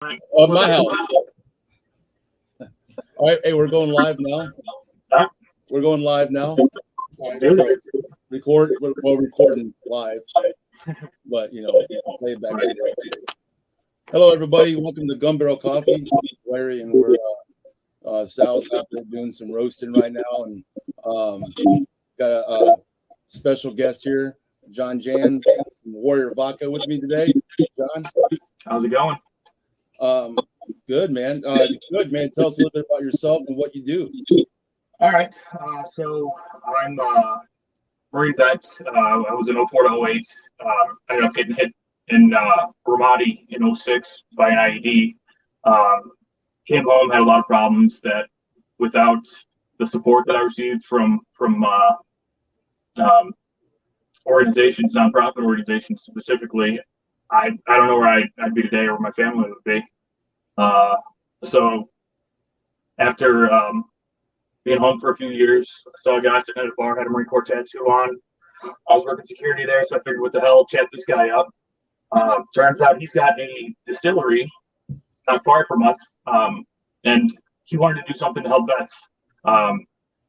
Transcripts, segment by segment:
Of my house. All right, hey, we're going live now. We're going live now. So we're recording live, but I'll play it back later. Hello, everybody. Welcome to Gun Barrel Coffee. This is Larry, and we're Sal's out there doing some roasting right now, and got a special guest here, John Jans from Warrior Vodka, with me today. John, how's it going? Good, man. Good, man. Tell us a little bit about yourself and what you do. All right. So I'm Marine vet. I was in 04 to 08. Ended up getting hit in Ramadi in 06 by an IED. Came home, had a lot of problems that without the support that I received from organizations, nonprofit organizations specifically, I don't know where I'd be today or where my family would be. So after being home for a few years, I saw a guy sitting at a bar, had a Marine Corps tattoo on. I was working security there, so I figured, what the hell, chat this guy up. Turns out he's got a distillery not far from us, and he wanted to do something to help vets.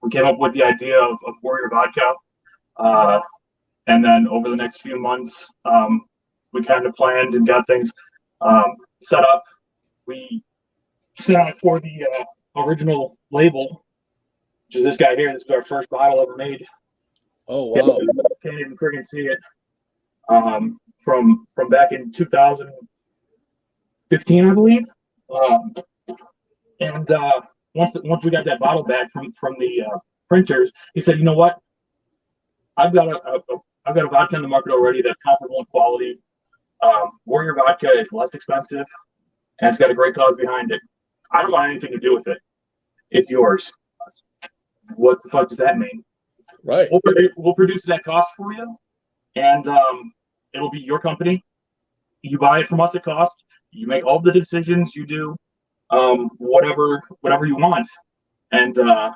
We came up with the idea of Warrior Vodka, and then over the next few months, we kind of planned and got things set up. We set out for the original label, which is this guy here. This is our first bottle ever made. Oh, wow. Can't even friggin' see it. From back in 2015, I believe. And once we got that bottle back from the printers, he said, you know what? I've got a vodka in the market already that's comparable in quality. Warrior Vodka is less expensive, and it's got a great cause behind it. I don't want anything to do with it. It's yours. What the fuck does that mean? Right. We'll produce that cost for you, and it'll be your company. You buy it from us at cost. You make all the decisions. You do whatever you want. And I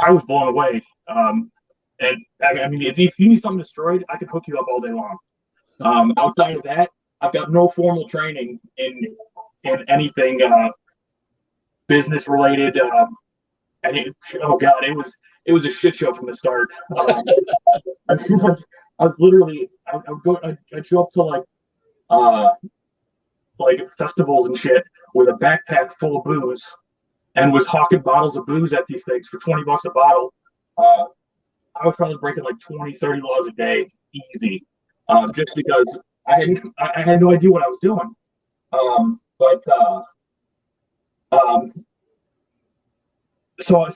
was blown away. And I mean, if you need something destroyed, I could hook you up all day long. Outside of that, I've got no formal training in anything business related. And oh god, it was a shit show from the start. I was literally I'd show up to like festivals and shit with a backpack full of booze, and was hawking bottles of booze at these things for $20 a bottle. I was probably breaking like 20-30 laws a day, easy, just because I had no idea what I was doing. So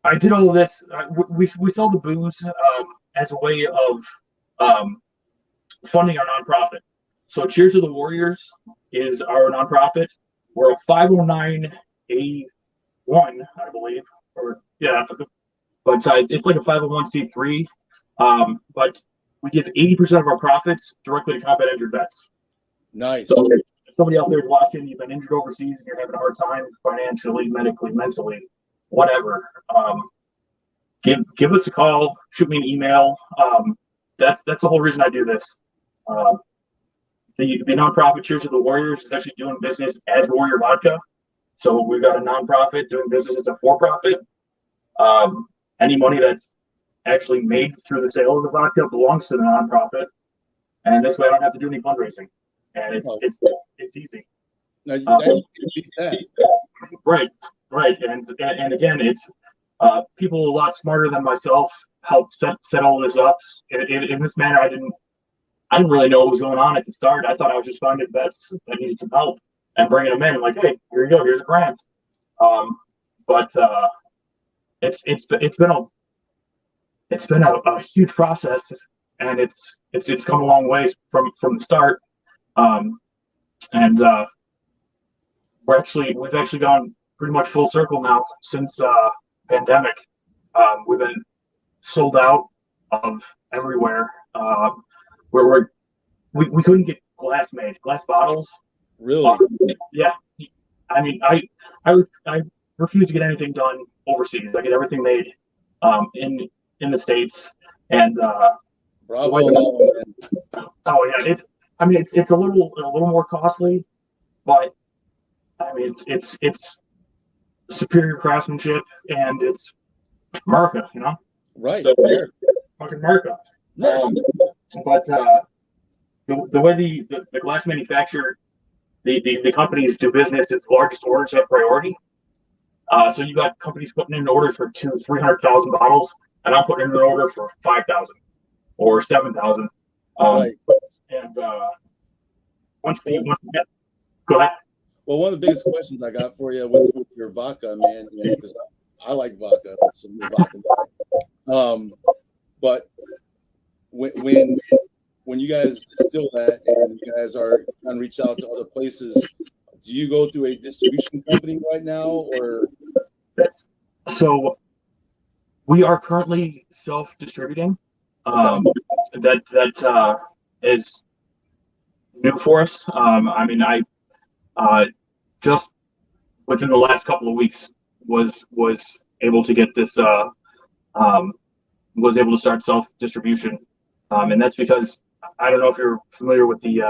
I did all of this. We sell the booze as a way of funding our nonprofit. So Cheers to the Warriors is our nonprofit. We're a 509A1, I believe, or yeah, but it's like a 501c3. But we give 80% of our profits directly to combat injured vets. Nice. So if somebody out there is watching, you've been injured overseas, and you're having a hard time financially, medically, mentally, whatever. Give us a call, shoot me an email. That's the whole reason I do this. The nonprofit Cheers to the Warriors is actually doing business as Warrior Vodka. So we've got a nonprofit doing business as a for-profit. Any money that's actually made through the sale of the vodka belongs to the nonprofit, and this way I don't have to do any fundraising, and it's easy. Now, you beat that. Right, and again, it's people a lot smarter than myself helped set all this up in this manner. I didn't really know what was going on at the start. I thought I was just finding vets that needed some help and bringing them in. Like, hey, here you go. Here's a grant. But it's been a huge process, and it's come a long ways from the start. And we've actually gone pretty much full circle now since pandemic. We've been sold out of everywhere. We couldn't get glass bottles. Really? Yeah. I mean, I refuse to get anything done overseas. I get everything made in the States. And bravo. oh yeah, I mean, it's a little more costly, but I mean, it's superior craftsmanship, and it's America, you know. Right. So, Sure. fucking America. Right. But the way the glass manufacturer, the companies do business is largest orders have priority. So you got companies putting in orders for 300,000 bottles, and I'm putting in an order for 5,000 or 7,000. Right. And once the go ahead. Well, one of the biggest questions I got for you with your vodka, man, because I like vodka, so I'm a vodka guy. But when you guys distill that and you guys are trying to reach out to other places, do you go through a distribution company right now, or? So we are currently self-distributing. That is new for us. I mean, I just within the last couple of weeks was able to get this was able to start self-distribution, and that's because I don't know if you're familiar with the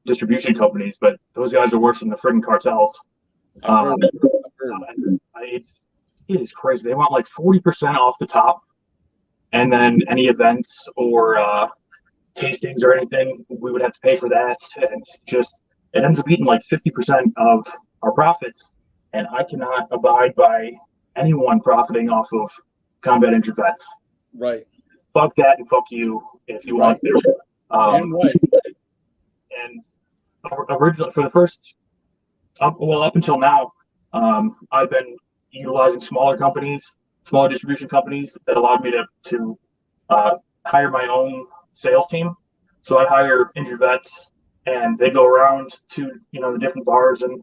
distribution companies, but those guys are worse than the friggin' cartels. I've heard. It is crazy. They want like 40% off the top, and then any events or tastings or anything, we would have to pay for that, and just it ends up eating like 50% of our profits. And I cannot abide by anyone profiting off of combat injured vets. Right. Fuck that and fuck you if you want to. Damn right. And originally, for the first up until now, I've been utilizing smaller distribution companies that allowed me to hire my own sales team. So I hire injured vets, and they go around to the different bars and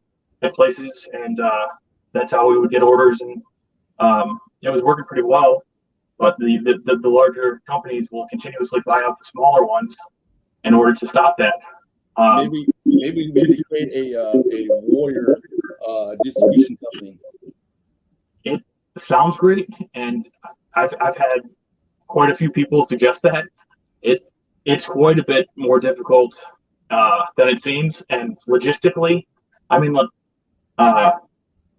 places, and that's how we would get orders, and it was working pretty well. But the larger companies will continuously buy out the smaller ones in order to stop that. Maybe we need to create a warrior distribution company. It sounds great, and I've had quite a few people suggest that. It's quite a bit more difficult than it seems, and logistically, I mean, look,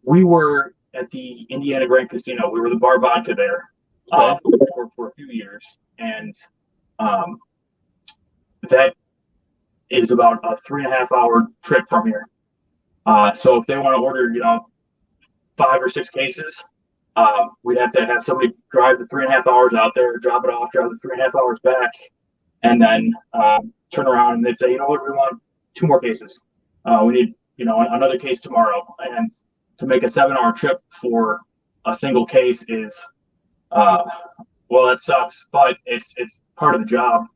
we were at the Indiana Grand Casino. We were the bar vodka there for a few years, and that is about a 3.5 hour trip from here. So if they want to order, 5 or 6 cases, we'd have to have somebody drive the 3.5 hours out there, drop it off, drive the 3.5 hours back, and then turn around and they'd say, you know what, we want 2 more cases. We need, another case tomorrow. And to make a 7-hour trip for a single case is, well, that sucks, but it's part of the job.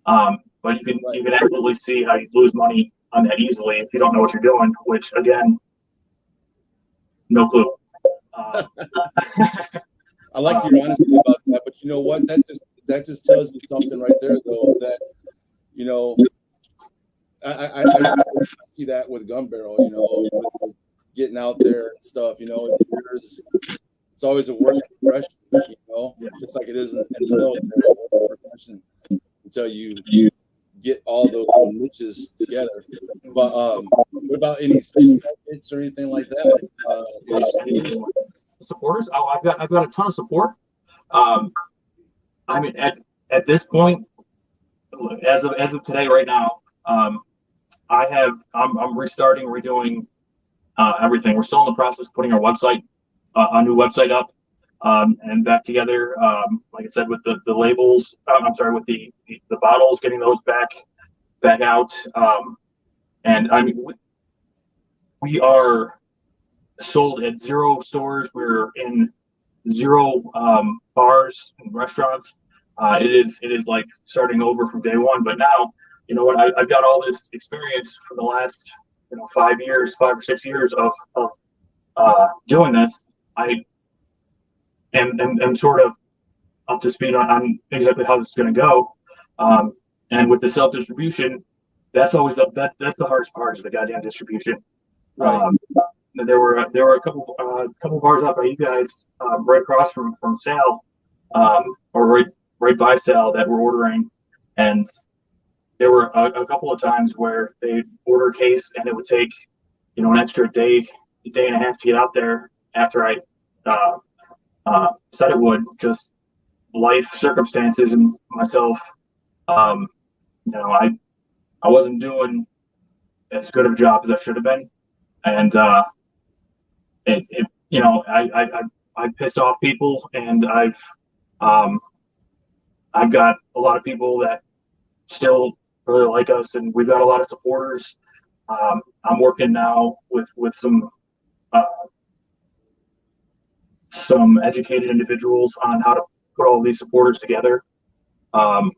But you can absolutely see how you lose money on that easily if you don't know what you're doing, which again, no clue. I like your honesty about that, but you know what? That just tells you something right there, though. That I see that with Gun Barrel. With getting out there and stuff. It's always a work in progression. Just like it is in the military, until you get all those niches together. But what about any hits or anything like that? Supporters? Oh, I've got a ton of support. I mean, at this point, as of today, right now, I'm restarting, redoing everything. We're still in the process of putting our website, a new website up, and back together. Like I said, with the labels, I'm sorry, with the bottles, getting those back out. And I mean, we are sold at 0 stores. We're in 0 bars and restaurants. It is like starting over from day one. But now, you know what? I've got all this experience for the last 5 or 6 years of doing this. I am sort of up to speed on exactly how this is going to go. And with the self distribution, that's always that's the hardest part, is the goddamn distribution. Right. There were a couple bars out by you guys, right across from Sal, or right by Sal, that were ordering, and there were a couple of times where they'd order a case and it would take, an extra day and a half to get out there after I said it would. Just life circumstances and myself. I wasn't doing as good of a job as I should have been, and I pissed off people, and I've got a lot of people that still really like us, and we've got a lot of supporters. I'm working now with some educated individuals on how to put all these supporters together. In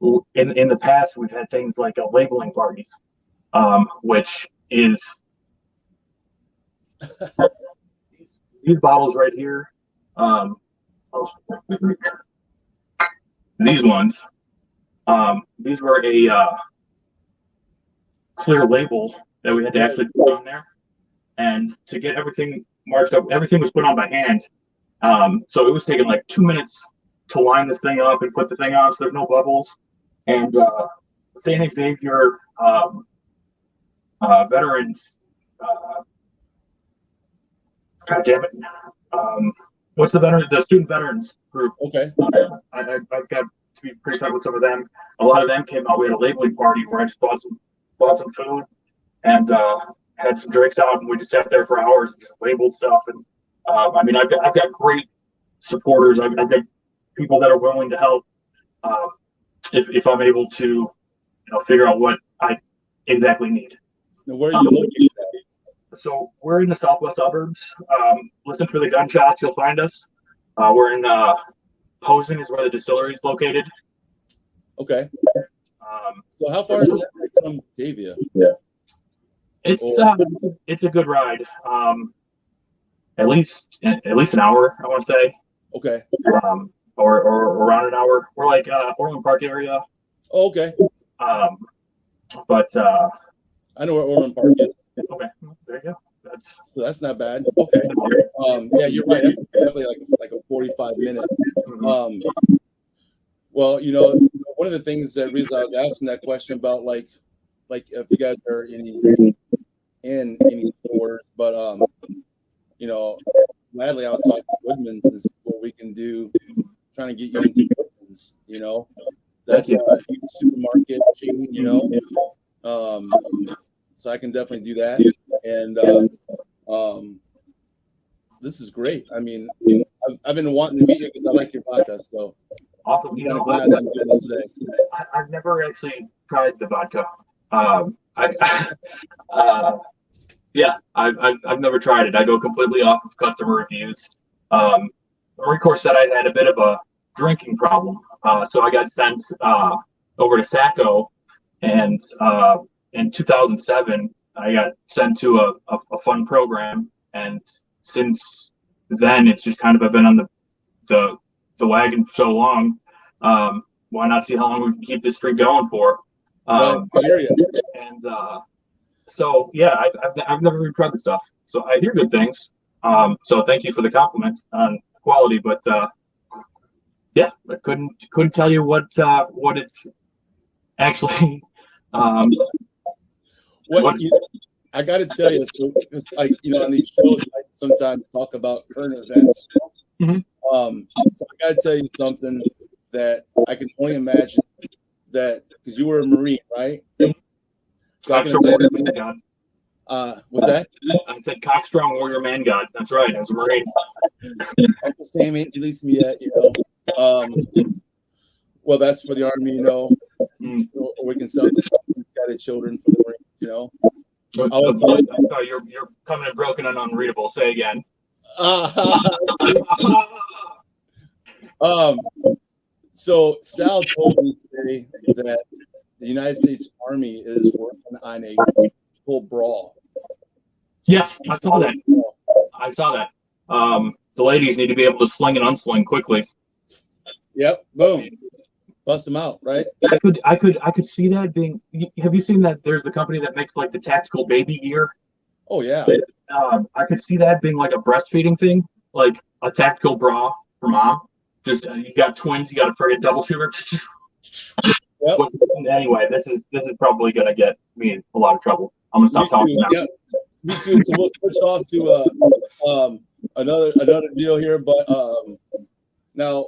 the past, we've had things like labeling parties, which is these bottles right here. These ones. These were a clear label that we had to actually put on there, and to get everything marked up, everything was put on by hand. So it was taking like 2 minutes to line this thing up and put the thing on so there's no bubbles. And St. Xavier veterans, God damn it, what's the student veterans group? Okay. I've got to be pretty tight with some of them. A lot of them came out. We had a labeling party where I just bought some food and had some drinks out, and we just sat there for hours and just labeled stuff. And I've got great supporters. I've got people that are willing to help if I'm able to, figure out what I exactly need. Now, where are you located at? So we're in the southwest suburbs. Listen for the gunshots, you'll find us. We're in Posen is where the distillery is located. Okay. So how far is that from Batavia? Yeah. It's a good ride. At least an hour, I want to say. Okay. Or around an hour. We're like Orland Park area. Oh, okay. But I know where Orland Park is. Okay, there you go. That's not bad. Okay. Yeah, you're right. That's definitely like a 45-minute. Well, one of the things that reason I was asking that question about like if you guys are in any stores, but gladly I'll talk to Woodman's and see what we can do, trying to get you into Woodman's. That's a huge supermarket chain. So I can definitely do that. And this is great. I mean, I've been wanting to meet you because I like your vodka. So awesome. I'm glad that I'm doing this today. I've never actually tried the vodka. I've never tried it. I go completely off of customer reviews. The Marine Corps said I had a bit of a drinking problem, so I got sent over to Saco, and in 2007 I got sent to a fun program, and since then it's just kind of been on the wagon for so long. Why not see how long we can keep this streak going for? I hear you. And so yeah, I've never even tried the stuff, so I hear good things. So thank you for the compliment on quality, but yeah, I couldn't tell you what it's actually. I got to tell you, so it's like on these shows, I sometimes talk about current events. Mm-hmm. So I got to tell you something that I can only imagine that because you were a Marine, right? So Cockstrong Warrior Man God. What's that? I said Cockstrong Warrior Man God. That's right. I was a Marine. Uncle Sam ain't released me yet, Well, that's for the Army, or we can sell misguided children for the Marines, I'm sorry, you're coming in broken and unreadable. Say again. So Sal told me today that the United States Army is working on a full brawl. Yes, I saw that. The ladies need to be able to sling and unsling quickly. Yep. Boom. Bust them out, right? I could see that being. Have you seen that? There's the company that makes like the tactical baby gear. Oh yeah. I could see that being like a breastfeeding thing, like a tactical bra for mom. Just you got twins, you got a friggin' double shooter. Yep. But anyway, this is probably gonna get me in a lot of trouble. I'm gonna stop talking now. Yeah, me too. So we'll switch off to another deal here. But now,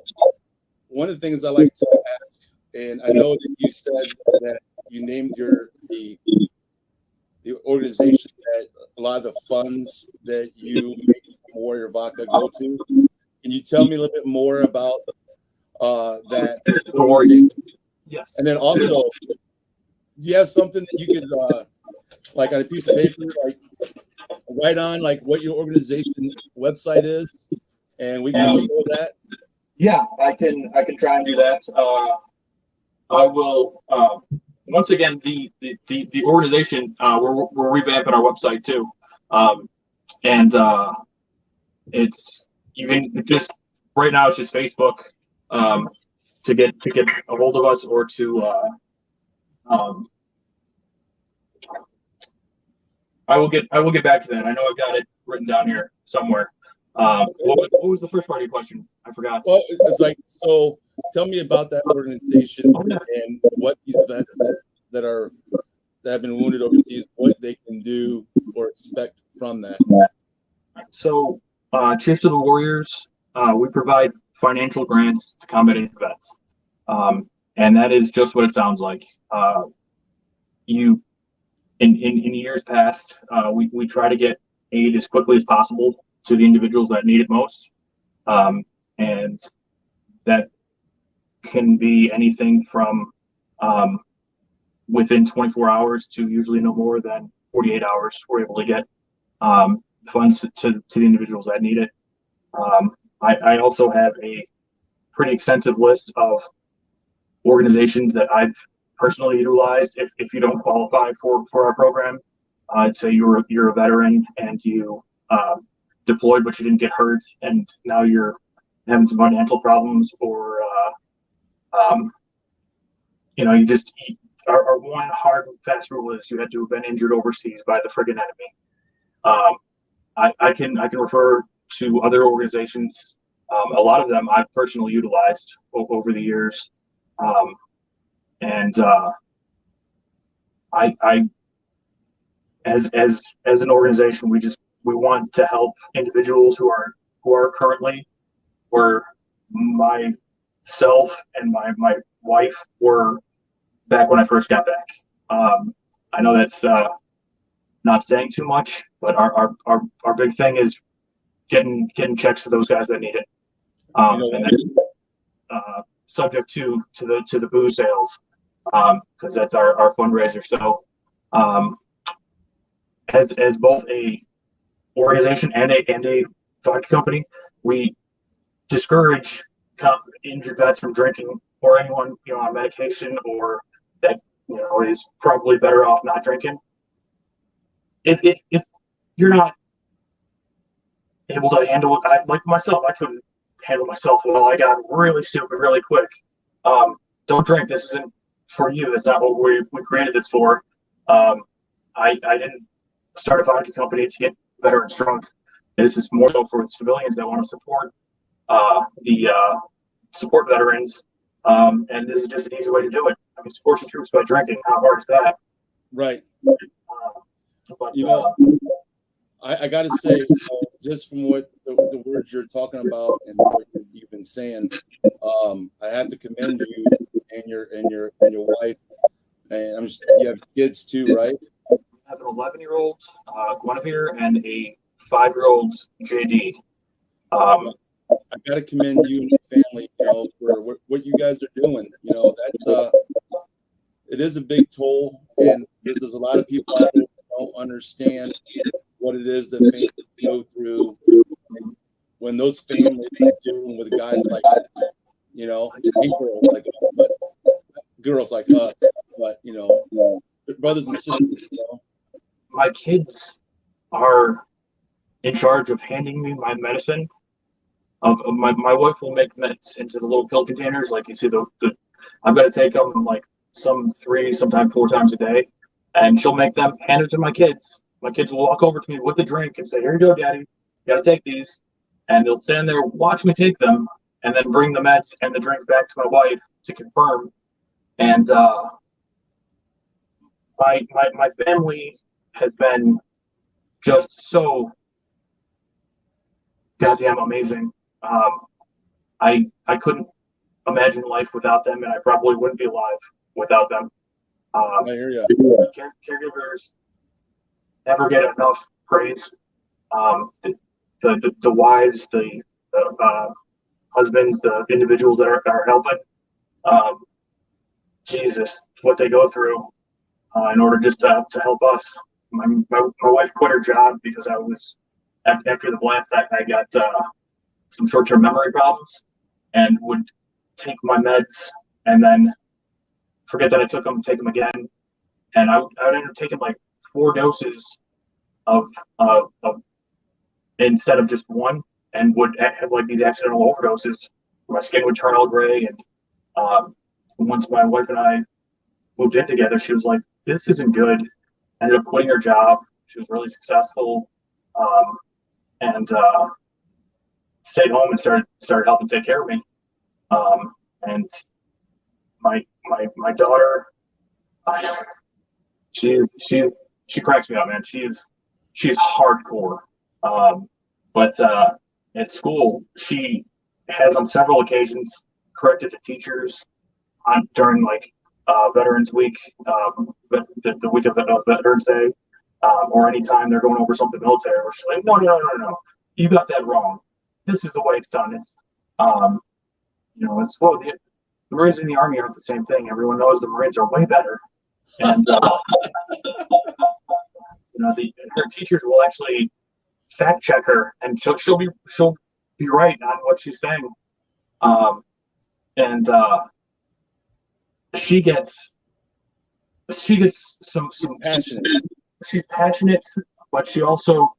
one of the things I like to ask, and I know that you said that you named the organization that a lot of the funds that you make from Warrior Vodka go to. Can you tell me a little bit more about that organization? Yes. And then also, do you have something that you could like on a piece of paper, like write on like what your organization website is, and we can show that? Yeah, I can try and do that. I will. Once again, the organization, we're revamping our website too, and it's you can just right now it's just Facebook to get a hold of us, or to I will get back to that. I know I've got it written down here somewhere. What was the first part of your question? I forgot. Well, it's like, so tell me about that organization and what these vets that have been wounded overseas, what they can do or expect from that. So, Cheers to the Warriors, we provide financial grants to combat vets, and that is just what it sounds like. You, in years past, we try to get aid as quickly as possible to the individuals that need it most, and that can be anything from within 24 hours to usually no more than 48 hours. We're able to get funds to the individuals that need it. I also have a pretty extensive list of organizations that I've personally utilized. If you don't qualify for our program, say you're a veteran and you deployed but you didn't get hurt, and now you're having some financial problems, or you just our one hard and fast rule is you had to have been injured overseas by the friggin' enemy. I can refer to other organizations. A lot of them I've personally utilized over the years, and I as an organization, we want to help individuals who are currently where myself and my wife were back when I first got back. I know that's not saying too much, but our big thing is getting checks to those guys that need it, and that's subject to the booze sales, because that's our fundraiser. So, as both a organization and a vodka company, we discourage injured vets from drinking, or anyone on medication, or that is probably better off not drinking. If you're not able to handle it, like myself, I couldn't handle myself well. I got really stupid really quick. Don't drink. This isn't for you. That's not what we created this for. I didn't start a vodka company to get veterans drunk. This is more so for civilians that want to support support veterans, and this is just an easy way to do it. I mean, support your troops by drinking. How hard is that? Right. But, I got to say, just from what the words you're talking about and what you've been saying, I have to commend you and your wife, and you have kids too, right? I have an 11-year-old Guinevere and a 5-year-old JD. I got to commend you and your family, for what you guys are doing. That's it is a big toll, and there's a lot of people out there that don't understand what it is that families go through when those families are dealing with guys like and girls like us, but girls like us, but brothers and sisters. My kids are in charge of handing me my medicine. My wife will make meds into the little pill containers, like you see I've got to take them like some 3, sometimes 4 times a day, and she'll make them, hand it to my kids. My kids will walk over to me with a drink and say, "Here you go, Daddy. You got to take these," and they'll stand there, watch me take them, and then bring the meds and the drink back to my wife to confirm And my family has been just so goddamn amazing. I couldn't imagine life without them, and I probably wouldn't be alive without them. I hear you. Caregivers never get enough praise. The wives, the husbands, the individuals that are helping. Um, Jesus, what they go through in order just to help us. My wife quit her job because I was after the blast. I got some short-term memory problems and would take my meds and then forget that I took them, take them again, and I would end up taking like 4 doses of instead of just one, and would have like these accidental overdoses. My skin would turn all gray, and once my wife and I moved in together, she was like, "This isn't good." Ended up quitting her job. She was really successful, and stayed home and started helping take care of me. And my daughter, she cracks me up, man. She's hardcore. But at school, she has on several occasions corrected the teachers during like Veterans Week, the week of Veterans Day, or anytime they're going over something military, where she's like, no, you got that wrong. This is the way it's done. It's it's well, the Marines and the Army aren't the same thing. Everyone knows the Marines are way better, and her teachers will actually fact check her, and she'll be right on what she's saying, and she gets some Passionate. she's passionate, but she also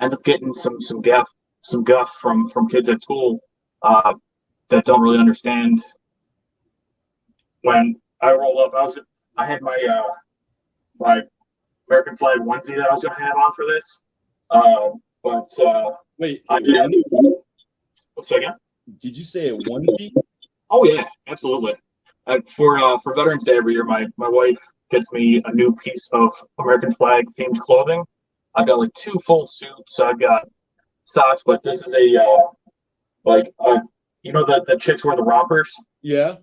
ends up getting some guff from kids at school that don't really understand. When I roll up, I had my American flag onesie that I was going to have on for this, but Wait, say again? did you say a onesie? Oh yeah, absolutely. For Veterans Day every year, my wife gets me a new piece of American flag themed clothing. I've got like 2 full suits. I've got socks, but this is the chicks wear the rompers. Yeah.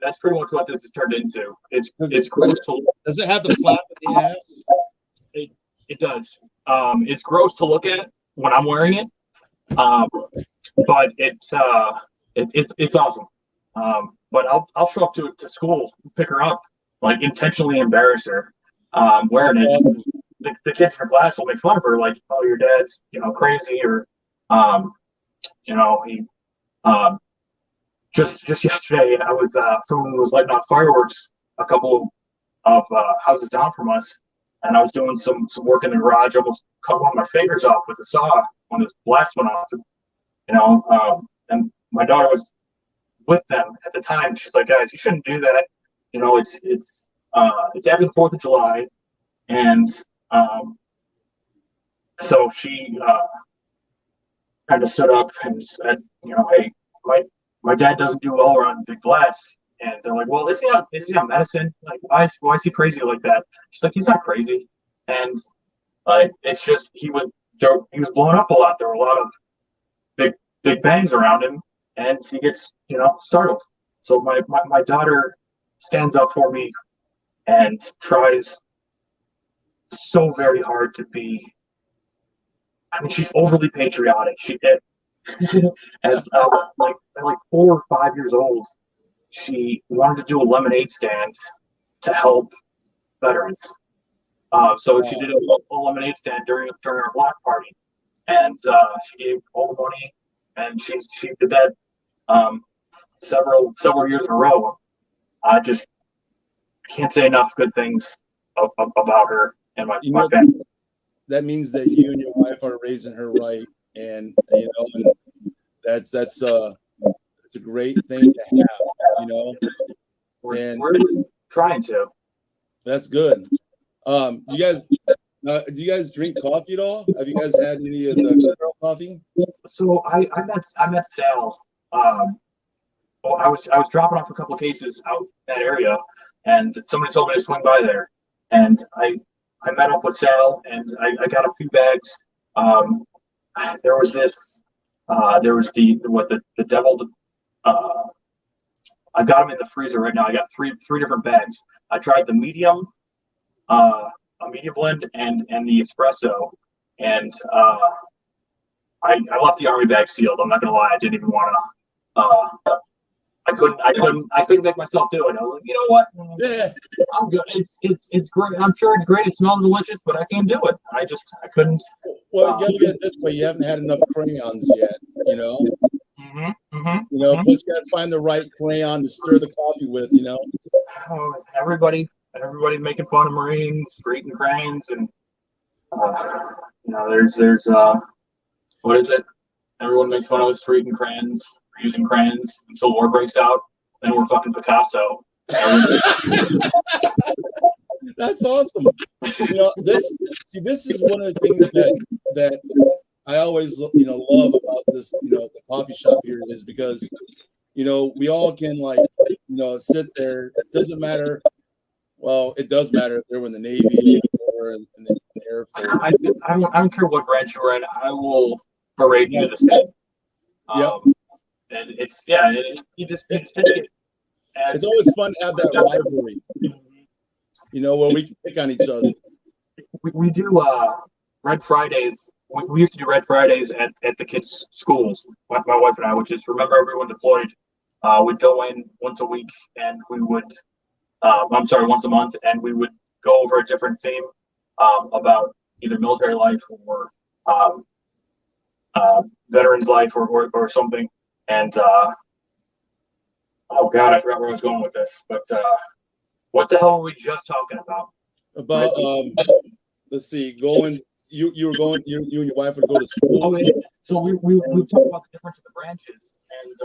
That's pretty much what this has turned into. It's gross to. Does it have the flap at the ass? It does. It's gross to look at when I'm wearing it, but it's awesome. But I'll show up to school, pick her up, like intentionally embarrass her, wearing it. Awesome. The kids in her class will make fun of her, like, "Oh, your dad's crazy," or he just yesterday I was someone was lighting off fireworks a couple of houses down from us, and I was doing some work in the garage. Almost cut one of my fingers off with a saw when this blast went off. And my daughter was with them at the time. She's like, "Guys, you shouldn't do that. It's after the 4th of July," and so she kind of stood up and said, "Hey, my dad doesn't do well around big blast." And they're like, "Well, is he on medicine? Like, why is he crazy like that?" She's like, "He's not crazy." And it's just he was blowing up a lot. There were a lot of big bangs around him, and he gets startled. So my daughter stands up for me and tries so very hard to be. I mean, she's overly patriotic. She did. At like 4 or 5 years old, she wanted to do a lemonade stand to help veterans. So she did a lemonade stand during our block party, and she gave all the money, and she did that several years in a row. I just can't say enough good things about her and my family. That means that you and your wife are raising her right, and that's a great thing to have, We're trying to. That's good. Do you guys drink coffee at all? Have you guys had any of the coffee? So I met Sal. I was dropping off a couple of cases out in that area, and somebody told me to swing by there, and I met up with Sal, and I got a few bags. Um, there was this, there was the deviled. I've got them in the freezer right now. I got three different bags. I tried the medium, a medium blend, and the espresso, and I left the army bag sealed. I'm not gonna lie, I didn't even want to. I couldn't make myself do it. I was like, you know what? Yeah. I'm good. It's great. I'm sure it's great. It smells delicious, but I can't do it. I couldn't. Well, you gotta look at it this way. You haven't had enough crayons yet, you know? Plus you gotta find the right crayon to stir the coffee with, you know? Oh, everybody making fun of Marines, street and crayons, and there's what is it? Everyone makes fun of us for eating crayons, for using crayons until war breaks out. Then we're fucking Picasso. That's awesome. This is one of the things that I always love about this, the coffee shop here is because, we all can sit there. It doesn't matter. Well, it does matter if they're in the Navy or in the Air Force. I don't care what branch you're in. I will parade you the same. And it's it's always fun to have that rivalry, where we can pick on each other. We do Red Fridays. We used to do Red Fridays at the kids' schools, my wife and I, which is remember everyone deployed. We'd go in once a week and we would, once a month, and we would go over a different theme about either military life or veterans life or something. And oh God, I forgot where I was going with this. But what the hell were we just talking about? About let's see, going. You were going. You and your wife would go to school. Oh, yeah. So we talked about the difference of the branches, and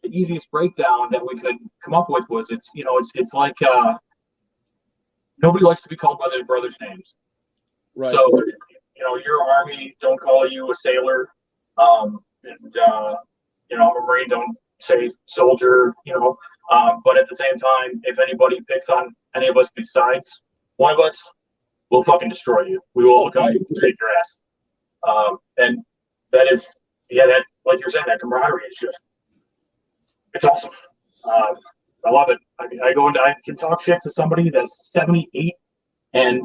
the easiest breakdown that we could come up with was it's like nobody likes to be called by their brother's names. Right. So you're Army, don't call you a sailor, and I'm a Marine, don't say soldier. But at the same time, if anybody picks on any of us besides one of us, we'll fucking destroy you. We will come and take your ass. And that is, that, like you're saying, that camaraderie is just, it's awesome. I love it. I mean, I can talk shit to somebody that's 78 and,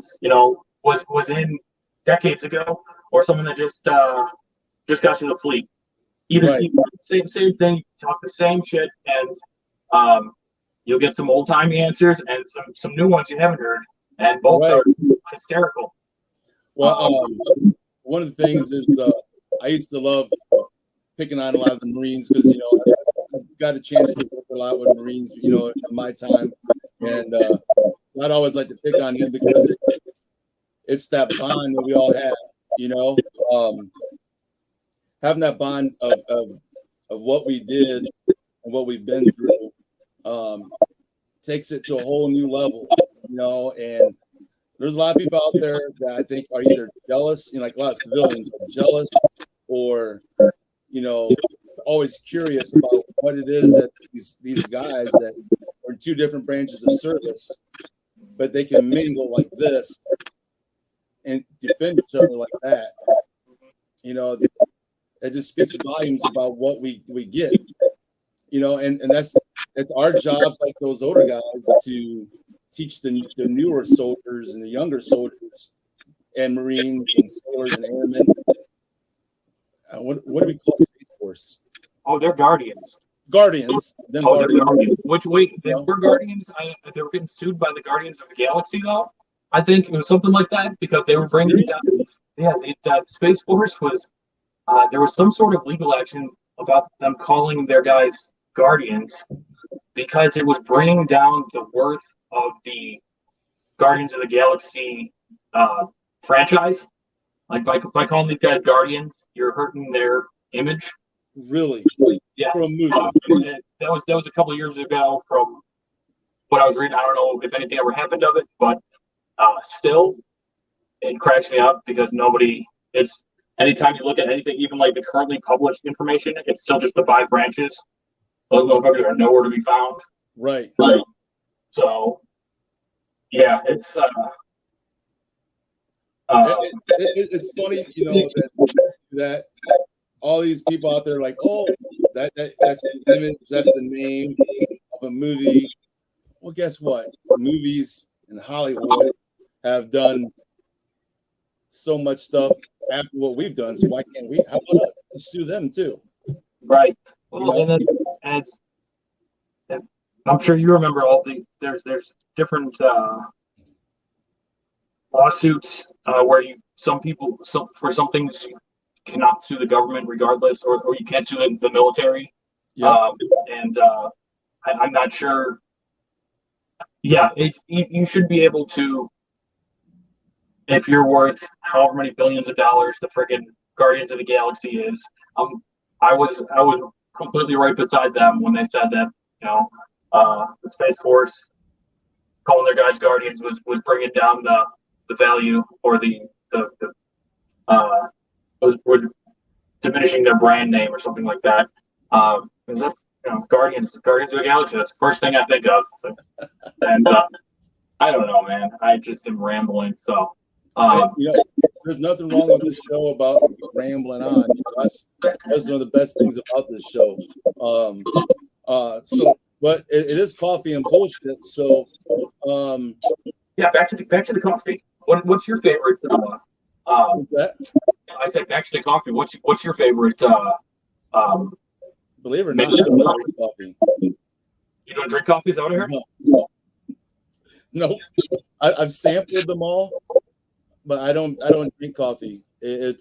was in decades ago, or someone that just got to the fleet. Either same thing, talk the same shit, and you'll get some old timey answers and some new ones you haven't heard, and both are hysterical. Well, one of the things is I used to love picking on a lot of the Marines because I got a chance to work a lot with Marines, in my time, and I'd always like to pick on him because it's that bond that we all have, having that bond of what we did and what we've been through takes it to a whole new level, and there's a lot of people out there that I think are either jealous, like a lot of civilians are jealous, or, always curious about what it is that these guys that are in two different branches of service, but they can mingle like this and defend each other like that. It just speaks volumes about what we get, and that's our jobs, like those older guys, to teach the newer soldiers and the younger soldiers and Marines and sailors and airmen. What do we call Space Force? Oh, they're Guardians. Guardians. They're Guardians. Which they were Guardians. They were getting sued by the Guardians of the Galaxy, though. I think it was something like that because they were bringing down. Yeah, Space Force was. There was some sort of legal action about them calling their guys Guardians because it was bringing down the worth of the Guardians of the Galaxy franchise. Like by calling these guys Guardians, you're hurting their image. Really? Yes. For a movie. That was a couple of years ago from what I was reading. I don't know if anything ever happened of it, but still, it cracks me up because it's anytime you look at anything, even like the currently published information, it's still just the 5 branches. Those motherfuckers are nowhere to be found. Right. So Yeah, it's It's funny, you know, that all these people out there like, oh, that's the image, that's the name of a movie. Well, guess what? Movies in Hollywood have done so much stuff after what we've done. So why can't we? How about us? Just sue them too. right. You Well, know? and it's, as I'm sure you remember, all the there's different lawsuits where some people, for some things you cannot sue the government regardless, or you can't sue the military. Yep. And I'm not sure. Yeah, you should be able to, if you're worth however many billions of dollars the friggin' Guardians of the Galaxy is. I was completely right beside them when they said that, you know, the Space Force calling their guys Guardians was bringing down the value, or the was diminishing their brand name or something like that. Because that's, Guardians of the Galaxy. That's the first thing I think of. So, and I don't know, man. I just am rambling. So, You know, there's nothing wrong with this show about rambling on. You know, that's one of the best things about this show. But it is coffee and bullshit. So, yeah, back to the coffee. What's your favorite? what's that? I said back to the coffee. What's your favorite? Believe it or not, I don't drink coffee. You don't drink coffee? Is that what I heard? No. I've sampled them all, but I don't drink coffee. I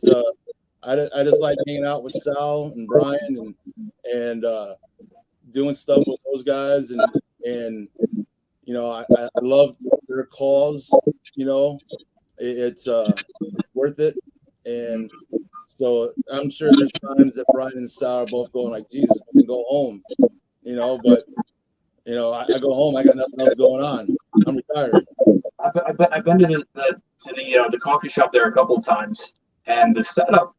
just like hanging out with Sal and Brian and doing stuff with those guys, and you know, I love their calls. You know, it's worth it, and so I'm sure there's times that Brian and Sal are both going like, Jesus, we can go home. You know, but you know, I go home, I got nothing else going on. I'm retired. I've been to the coffee shop there a couple of times, and the setup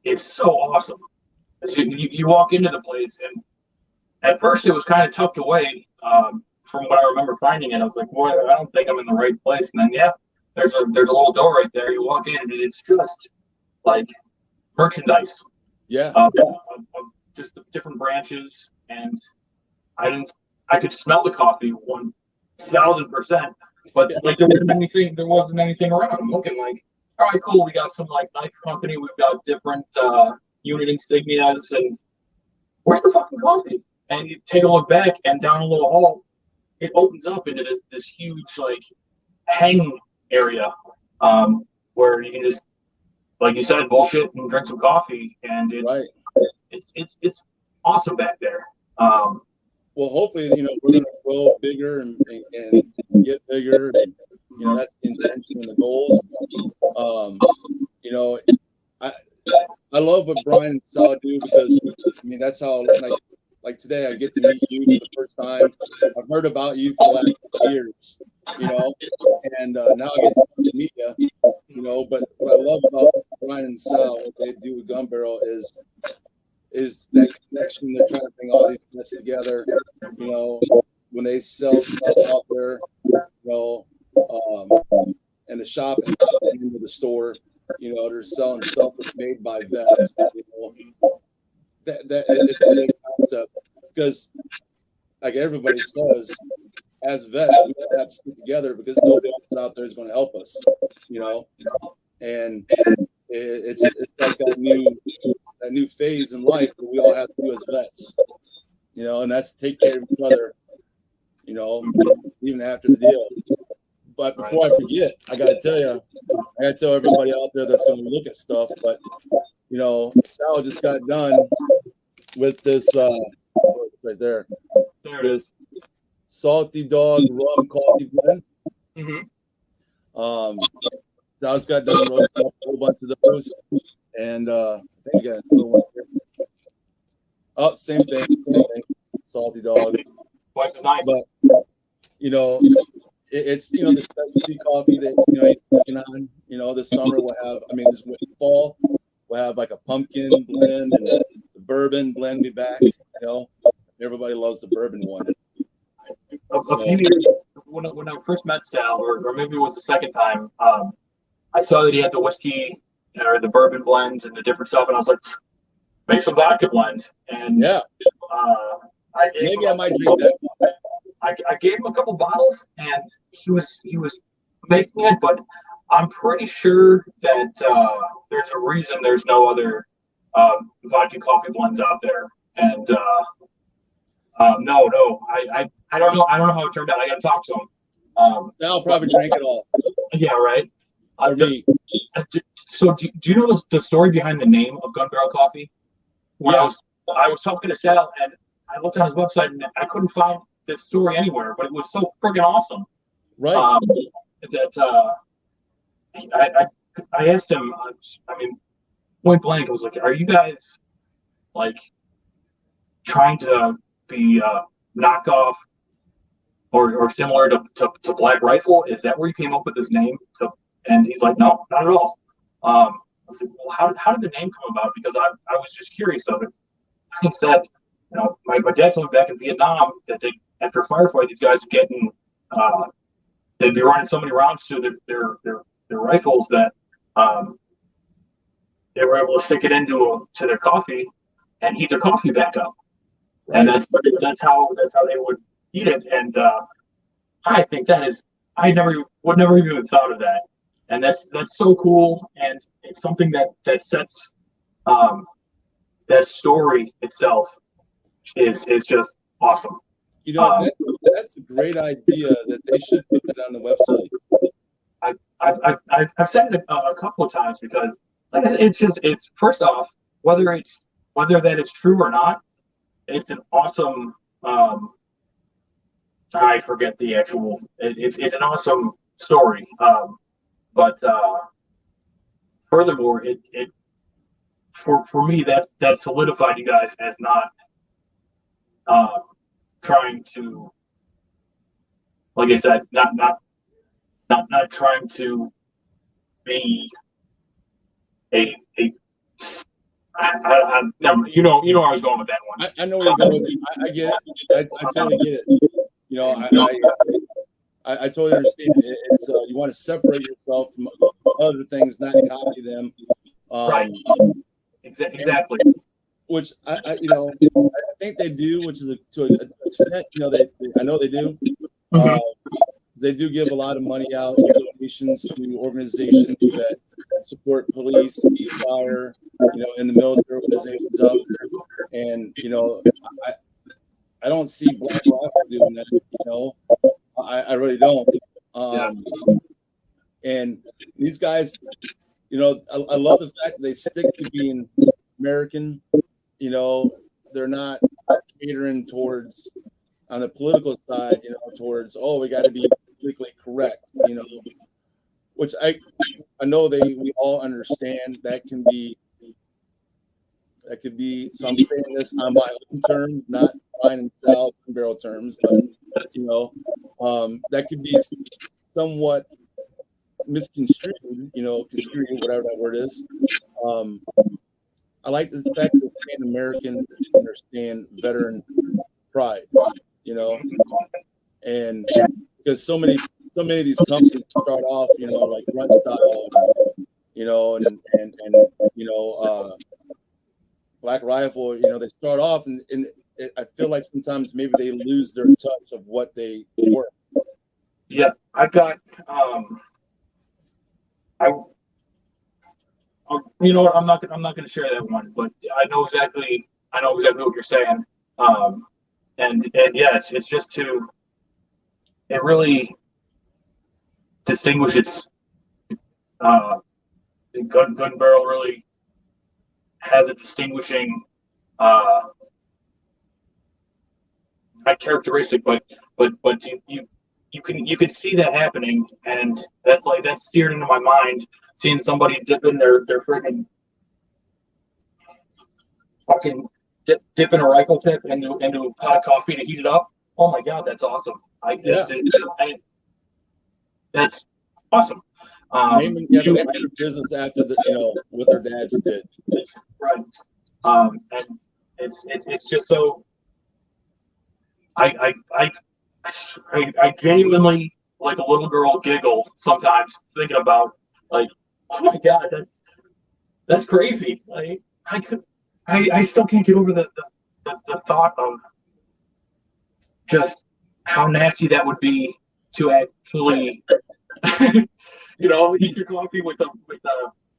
is so awesome. You walk into the place, and at first it was kind of tucked away. From what I remember finding it, I was like, "Boy, I don't think I'm in the right place." And then, yeah, there's a little door right there. You walk in, and it's just like merchandise. Yeah. Of just the different branches, and I could smell the coffee 1,000%, but like there wasn't anything around. I'm looking like, all right, cool. We got some like knife company. We've got different unit insignias, and where's the fucking coffee? And you take a look back, and down a little hall, it opens up into this huge like hang area, where you can just, like you said, bullshit and drink some coffee, and it's awesome back there. Well, hopefully, you know, we're going to grow bigger and get bigger. And, you know, that's the intention and the goals. You know, I love what Brian and Sal do, because I mean, that's how, like today I get to meet you for the first time. I've heard about you for the last years, you know, and now I get to meet you, you know. But what I love about Brian and Sal, what they do with Gun Barrel is that connection. They're trying to bring all these guys together, you know, when they sell stuff out there, you know, and the shop and into the store, you know, they're selling stuff that's made by vets, you know. That is a big concept, because like everybody says, as vets, we have to stick together because nobody else out there is going to help us, you know. And it's like that new phase in life that we all have to do as vets, you know, and that's take care of each other, you know, even after the deal. But before I forget, I gotta tell everybody out there that's going to look at stuff. But you know, Sal just got done with this right there, this Salty Dog rum coffee blend. Mm-hmm. Sal's got done roasting up a whole bunch of those, and I think you got another one here. Oh, same thing, Salty Dog. Twice as nice. But you know, it's, you know, the specialty coffee that, you know, he's working on. You know, this summer we'll have, I mean, this fall we'll have like a pumpkin blend and the bourbon blend be back. You know, everybody loves the bourbon one. A few years, when I first met Sal, or maybe it was the second time, I saw that he had the whiskey or the bourbon blends and the different stuff, and I was like, make some vodka blends. And Yeah, maybe I might drink that. I gave him a couple bottles, and he was making it, but I'm pretty sure that there's a reason there's no other vodka coffee blends out there. And I don't know how it turned out. I got to talk to him. Sal probably drank it all. Yeah, right. Or me. So do you know the story behind the name of Gun Barrel Coffee? When Yeah. I was talking to Sal, and I looked on his website, and I couldn't find this story anywhere, but it was so friggin' awesome. Right. That I asked him. I mean, point blank, I was like, "Are you guys like trying to be knockoff or similar to Black Rifle? Is that where you came up with this name?" And he's like, "No, not at all." I said, "Well, how did the name come about? Because I was just curious of it." He said, my dad told me back in Vietnam that after a firefight, these guys are getting they'd be running so many rounds through their rifles that they were able to stick it into their coffee and heat their coffee back up. Right. And that's how they would eat it. And I think that is, I would never even thought of that. And that's so cool. And it's something that sets that story itself is just awesome. That's a great idea that they should put that on the website. I've said it a couple of times because it's first off, whether that is true or not, it's an awesome I forget the actual it's an awesome story. But furthermore, it for me that solidified you guys as not trying to, like I said, not trying to be I never, you know where I was going with that one. I know where you're going with it. I get it. I totally get it. I totally understand. It's you want to separate yourself from other things, not copy them. Right. Exactly. Which I think they do, which is to an extent, I know they do. They do give a lot of money out, donations to organizations that support police, fire, and the military organizations out there. And I don't see Black Rifle doing that. I really don't. And these guys, I love the fact that they stick to being American. They're not catering towards, on the political side, towards, we got to be politically correct, which I know we all understand that could be, so I'm saying this on my own terms, not buying and sell barrel terms, but, that could be somewhat misconstrued, construed, whatever that word is. I like the fact that it's American, understand veteran pride, and because so many of these companies start off, like run style, and Black Rifle, they start off and I feel like sometimes maybe they lose their touch of what they were. Yeah, I got you know what? I'm not going to share that one, but I know exactly what you're saying. And yeah, it's just it really distinguishes. Gun Barrel really has a distinguishing not characteristic, but you can see that happening, and that's seared into my mind. Seeing somebody dip in their freaking fucking dip in a rifle tip into a pot of coffee to heat it up. Oh my god, that's awesome! That's awesome. Naming their business after what their dads did. Right. And it's just so. I I genuinely, like a little girl, giggle sometimes thinking about, like, oh my God, that's crazy. Like, I still can't get over the thought of just how nasty that would be to actually, eat your coffee with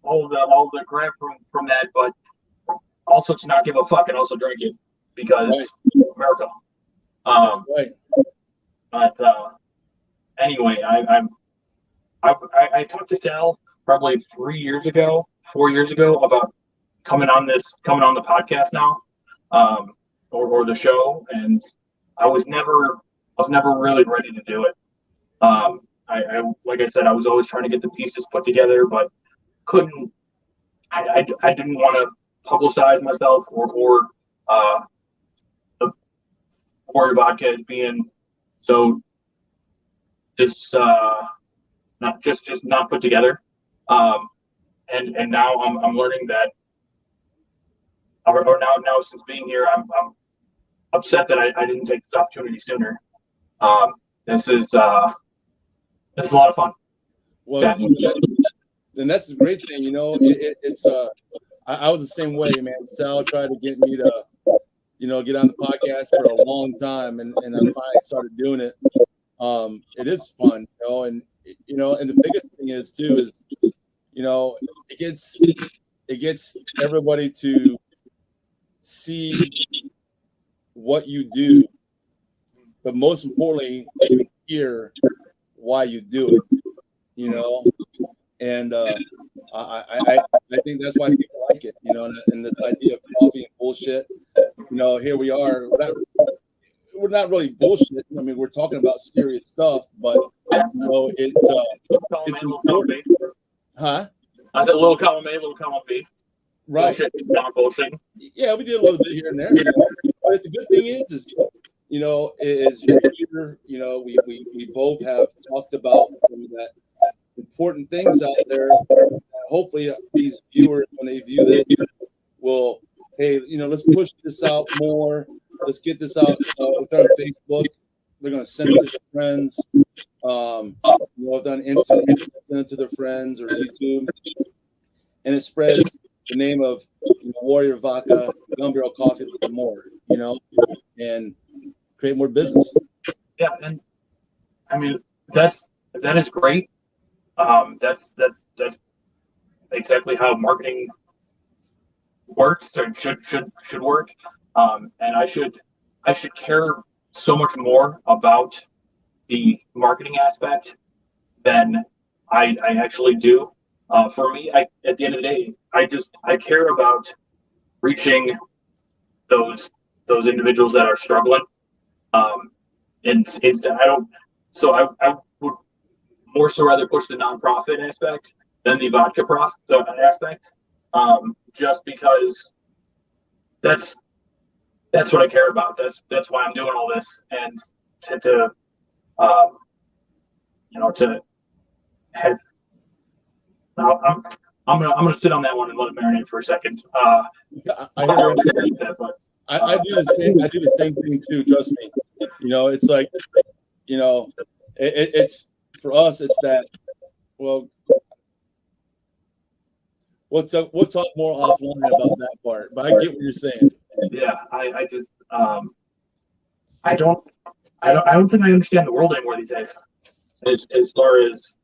all the crap from that, but also to not give a fuck and also drink it because America. That's Um, right. but anyway, I talked to Sal probably 3 years ago, 4 years ago about coming on the podcast now, or the show, and I was never really ready to do it. I like I said, I was always trying to get the pieces put together, but couldn't. I didn't want to publicize myself or uh, the Warrior vodka as being so just just not put together. Um, and now I'm learning that, or now since being here, I'm upset that I didn't take this opportunity sooner. Um, this is uh, this is a lot of fun. Well, Yeah. that's a great thing. It's I was the same way, man. Sal tried to get me to, get on the podcast for a long time, and I finally started doing it. It is fun, and and the biggest thing is too is, it gets everybody to see what you do, but most importantly, to hear why you do it. And I think that's why people like it, and this idea of coffee and bullshit. Here we are. We're not really bullshit. I mean, we're talking about serious stuff, but it's important, huh? I said a little column A, a little column B. Right. Bullshit, not bullshit. Yeah, we did a little bit here and there. But the good thing is you're here. We both have talked about some of that important things out there. Hopefully, these viewers, when they view this, will, hey, let's push this out more. Let's get this out with on Facebook. They're going to send it to their friends. If on Instagram, send it to their friends or YouTube, and it spreads the name of Warrior Vodka, Gun Barrel Coffee a little bit more, and create more business. Yeah, and I mean that is great. That's exactly how marketing works or should work. And I should care so much more about the marketing aspect than I actually do. For me, at the end of the day, I care about reaching those individuals that are struggling. And instead, I don't. So I would more so rather push the nonprofit aspect than the vodka profit aspect, just because that's what I care about. That's why I'm doing all this, and to to have. I'm gonna sit on that one and let it marinate for a second. I do the same. I do the same thing too. Trust me. It's like, it's for us. It's that. Well, we'll talk more offline about that part. But I get what you're saying. Yeah, I just I don't think I understand the world anymore these days. As far as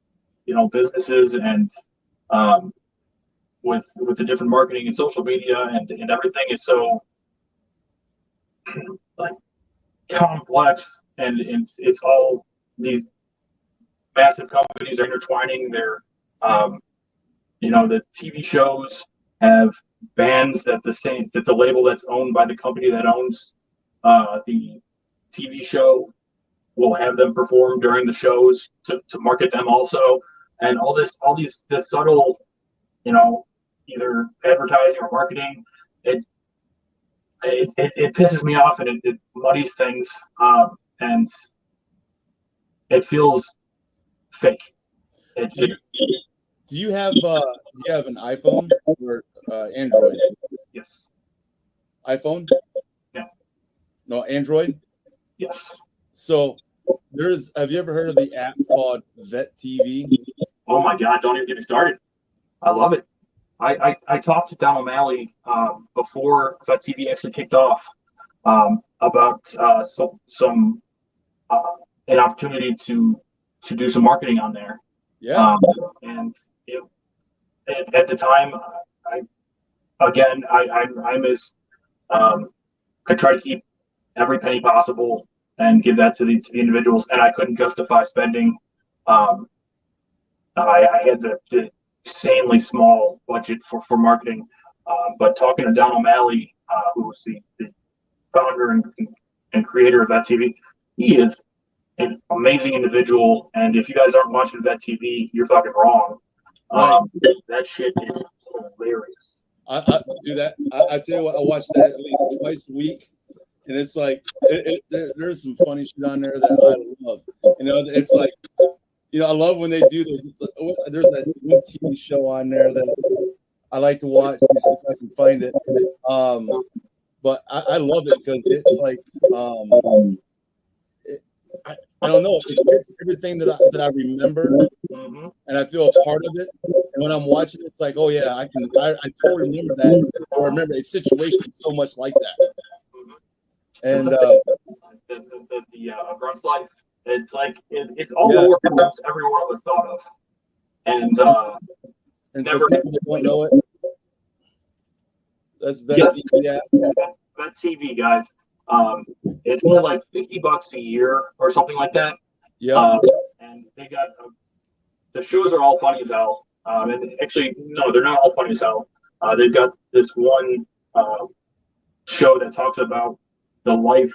businesses and with the different marketing and social media and everything is so like complex, and it's all these massive companies are intertwining their the TV shows have bands that the label that's owned by the company that owns the TV show will have them perform during the shows to market them also, and this subtle either advertising or marketing, it pisses me off, and it muddies things, and it feels fake. Do you have an iPhone or Android? Yes. iPhone? Yeah. No, Android? Yes. So Have you ever heard of the app called Vet TV? Oh my God! Don't even get me started. I love it. I talked to Don O'Malley before Vet TV actually kicked off about some an opportunity to do some marketing on there. Yeah. And at the time, I again I'm as I try to keep every penny possible and give that to the individuals, and I couldn't justify spending. Um, I had the insanely small budget for marketing, but talking to Don O'Malley, who was the founder and creator of Vet TV, he is an amazing individual. And if you guys aren't watching Vet TV, you're fucking wrong. Right. That shit is hilarious. I do that. I tell you what, I watch that at least twice a week, and it's like there's some funny shit on there that I love. You know, it's like, you know, I love when they do there's that one TV show on there that I like to watch. Let me see if I can find it. But I love it because it's like I don't know. It fits everything that I remember, and I feel a part of it. And when I'm watching, it's like, oh yeah, I totally remember that, or I remember a situation so much like that. And the Grunt's life. It's like it's all the work that every one of us thought of, and never. For people that don't know it, that's Vet TV. Yeah. Vet TV, guys. It's only like $50 a year or something like that. Yeah. And they got the shows are all funny as hell. And actually, no, they're not all funny as hell. They've got this one show that talks about the life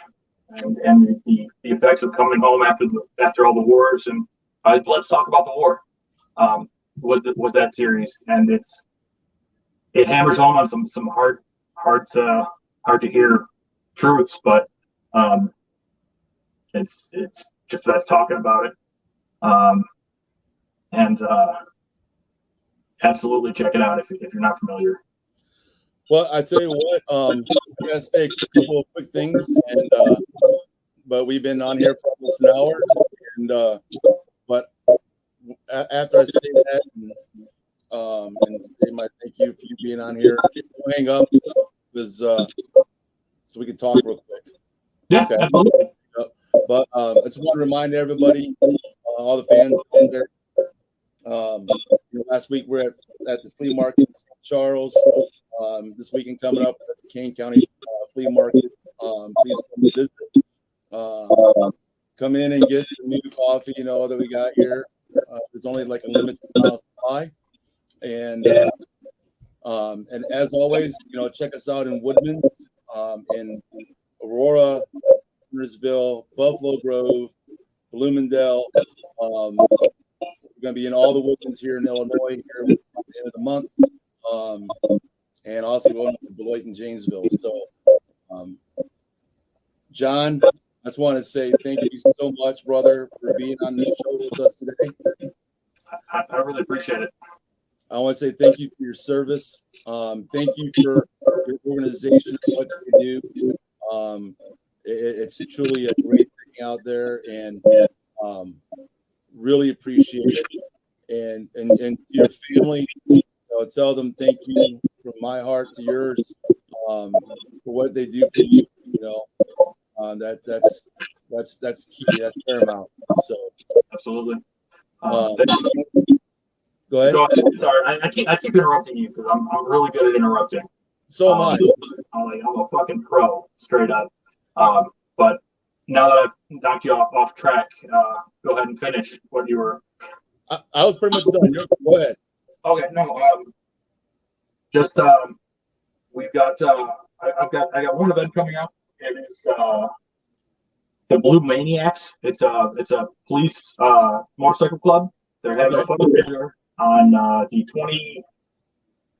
and the effects of coming home after all the wars. And let's talk about the war. Was that series, and it hammers home on some hard to hear truths, but it's just that's talking about it. And absolutely check it out if you're not familiar. Well, I tell you what, I'm gonna say a couple of quick things, and but we've been on here for almost an hour, and but after I say that and say my thank you for you being on here, we'll hang up because so we can talk real quick. Yeah, okay. Absolutely. But I just want to remind everybody, all the fans out there. Last week we're at the flea market in St. Charles. This weekend coming up at the Kane County Flea Market. Please come visit. Come in and get the new coffee, that we got here. There's only like a limited amount of supply, and as always, check us out in Woodman's, in Aurora, Huntersville, Buffalo Grove, Bloomingdale. We're going to be in all the Woodlands here in Illinois here at the end of the month, and also going up to Beloit and Janesville. So, John, I just want to say thank you so much, brother, for being on this show with us today. I really appreciate it. I want to say thank you for your service. Thank you for your organization and what you do. It's truly a great thing out there, and really appreciate it. And to your family, tell them thank you from my heart to yours for what they do for you. That's key. That's paramount. So absolutely. Go ahead. Sorry, I keep interrupting you because I'm really good at interrupting. So am I. I'm a fucking pro, straight up. But now that I've knocked you off track, go ahead and finish what you were. I was pretty much done. Go ahead. Okay, no. Just we've got. I got one event coming up. It is the Blue Maniacs. It's a police motorcycle club. They're having a fundraiser on the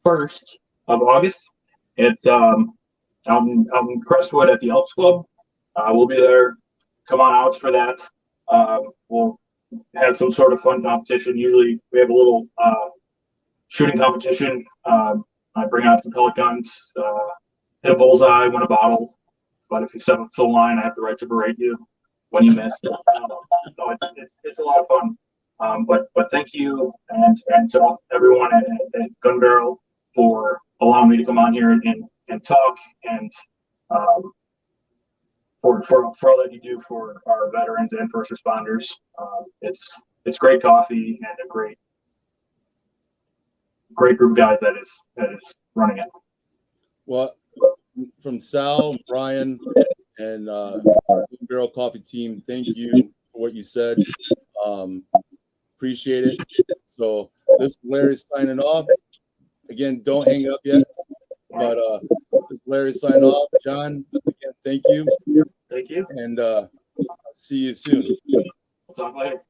21st of August. It's out in Crestwood at the Elks Club. We'll be there. Come on out for that. We'll have some sort of fun competition. Usually we have a little shooting competition. I bring out some pellet guns, hit a bullseye, win a bottle. But if you step up to the line, I have the right to berate you. when you miss. No, it's a lot of fun. But thank you and to everyone at Gun Barrel for allowing me to come on here and talk and for all that you do for our veterans and first responders. It's great coffee and a great group of guys that is running it. Well, from Sal, Brian, and Barrel Coffee team, thank you for what you said. Appreciate it. So this is Larry signing off. Again, don't hang up yet. But this is Larry signing off. John, again, thank you. Thank you. And see you soon. We'll talk later.